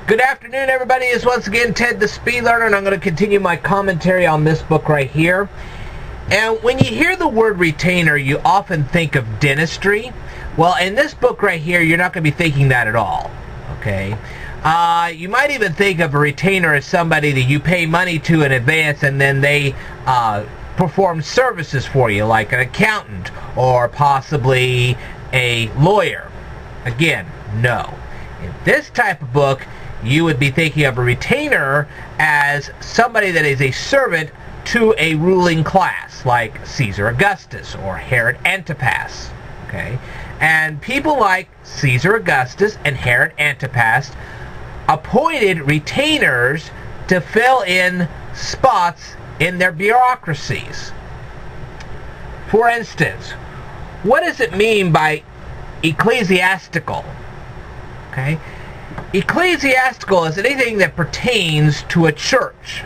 Good afternoon, everybody. It's once again Ted the Speed Learner, and I'm going to continue my commentary on this book right here. And when you hear the word retainer, you often think of dentistry. Well, in this book right here, you're not going to be thinking that at all. Okay? You might even think of a retainer as somebody that you pay money to in advance, and then they perform services for you, like an accountant or possibly a lawyer. Again, no. In this type of book, you would be thinking of a retainer as somebody that is a servant to a ruling class, like Caesar Augustus or Herod Antipas. Okay? And people like Caesar Augustus and Herod Antipas appointed retainers to fill in spots in their bureaucracies. For instance, what does it mean by ecclesiastical? Okay? Ecclesiastical is anything that pertains to a church.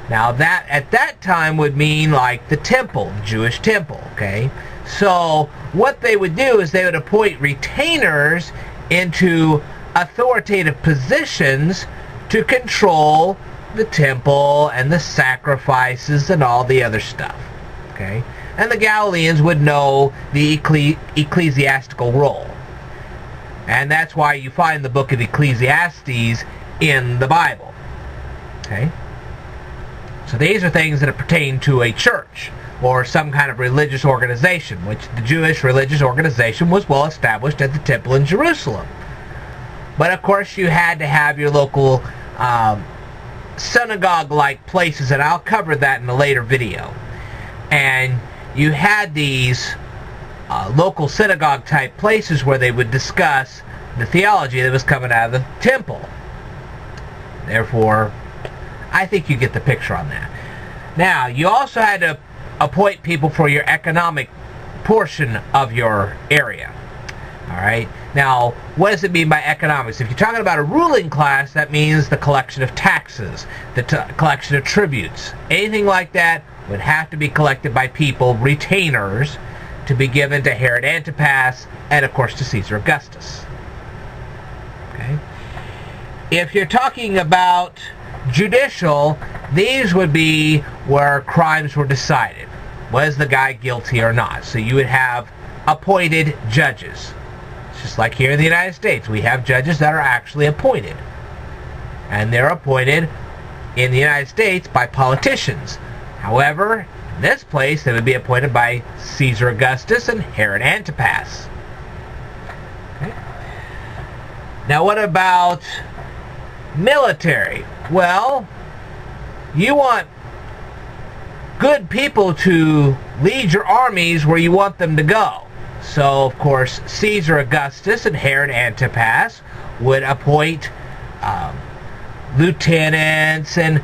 Now that at that time would mean like the temple, Jewish temple, okay? So what they would do is they would appoint retainers into authoritative positions to control the temple and the sacrifices and all the other stuff, okay? And the Galileans would know the ecclesiastical role. And that's why you find the book of Ecclesiastes in the Bible. Okay? So these are things that pertain to a church or some kind of religious organization, which the Jewish religious organization was well established at the temple in Jerusalem. But of course you had to have your local synagogue-like places, and I'll cover that in a later video. And you had these local synagogue-type places where they would discuss the theology that was coming out of the temple. Therefore, I think you get the picture on that. Now, you also had to appoint people for your economic portion of your area. Alright? Now, what does it mean by economics? If you're talking about a ruling class, that means the collection of taxes, the collection of tributes. Anything like that would have to be collected by people, retainers, to be given to Herod Antipas and, of course, to Caesar Augustus. Okay? If you're talking about judicial, these would be where crimes were decided. Was the guy guilty or not? So you would have appointed judges. It's just like here in the United States. We have judges that are actually appointed. And they're appointed in the United States by politicians. However, in this place, they would be appointed by Caesar Augustus and Herod Antipas. Okay. Now, what about military? Well, you want good people to lead your armies where you want them to go. So, of course, Caesar Augustus and Herod Antipas would appoint lieutenants and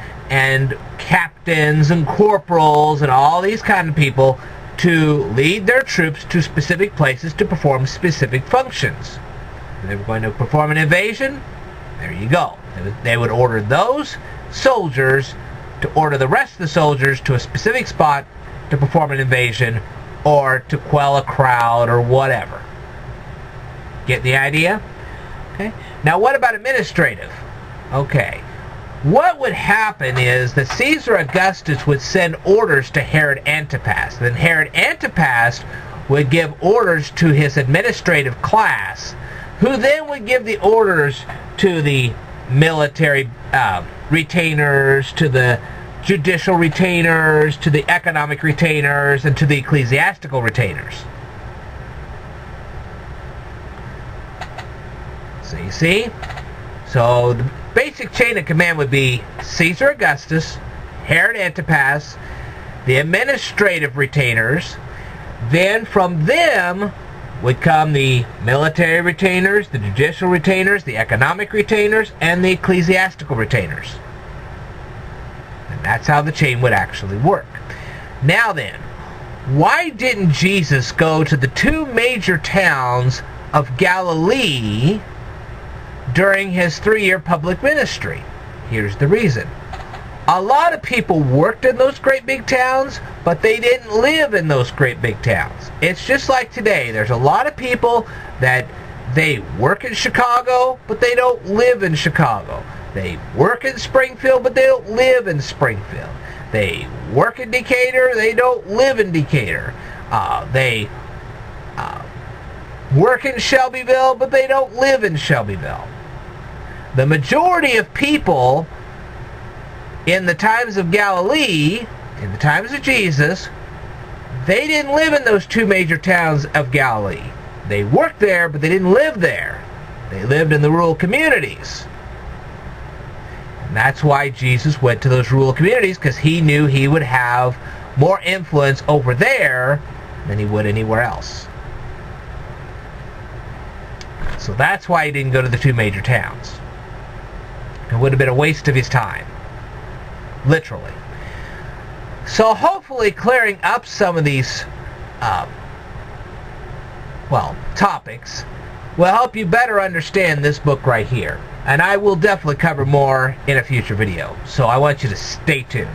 captains and corporals and all these kind of people to lead their troops to specific places to perform specific functions. If they were going to perform an invasion, there you go. They would order those soldiers to order the rest of the soldiers to a specific spot to perform an invasion or to quell a crowd or whatever. Get the idea? Okay. Now what about administrative? Okay. What would happen is that Caesar Augustus would send orders to Herod Antipas. Then Herod Antipas would give orders to his administrative class, who then would give the orders to the military retainers, to the judicial retainers, to the economic retainers, and to the ecclesiastical retainers. So you see? So the basic chain of command would be Caesar Augustus, Herod Antipas, the administrative retainers. Then from them would come the military retainers, the judicial retainers, the economic retainers, and the ecclesiastical retainers. And that's how the chain would actually work. Now then, why didn't Jesus go to the two major towns of Galilee during his 3-year public ministry? Here's the reason. A lot of people worked in those great big towns, but they didn't live in those great big towns. It's just like today. There's a lot of people that They work in Chicago, but they don't live in Chicago. They work in Springfield, but they don't live in Springfield. They work in Decatur, they don't live in Decatur. They work in Shelbyville, but they don't live in Shelbyville. The majority of people in the times of Galilee, in the times of Jesus, they didn't live in those two major towns of Galilee. They worked there, but they didn't live there. They lived in the rural communities. And that's why Jesus went to those rural communities, because he knew he would have more influence over there than he would anywhere else. So that's why he didn't go to the two major towns. It would have been a waste of his time. Literally. So hopefully clearing up some of these topics will help you better understand this book right here. And I will definitely cover more in a future video. So I want you to stay tuned.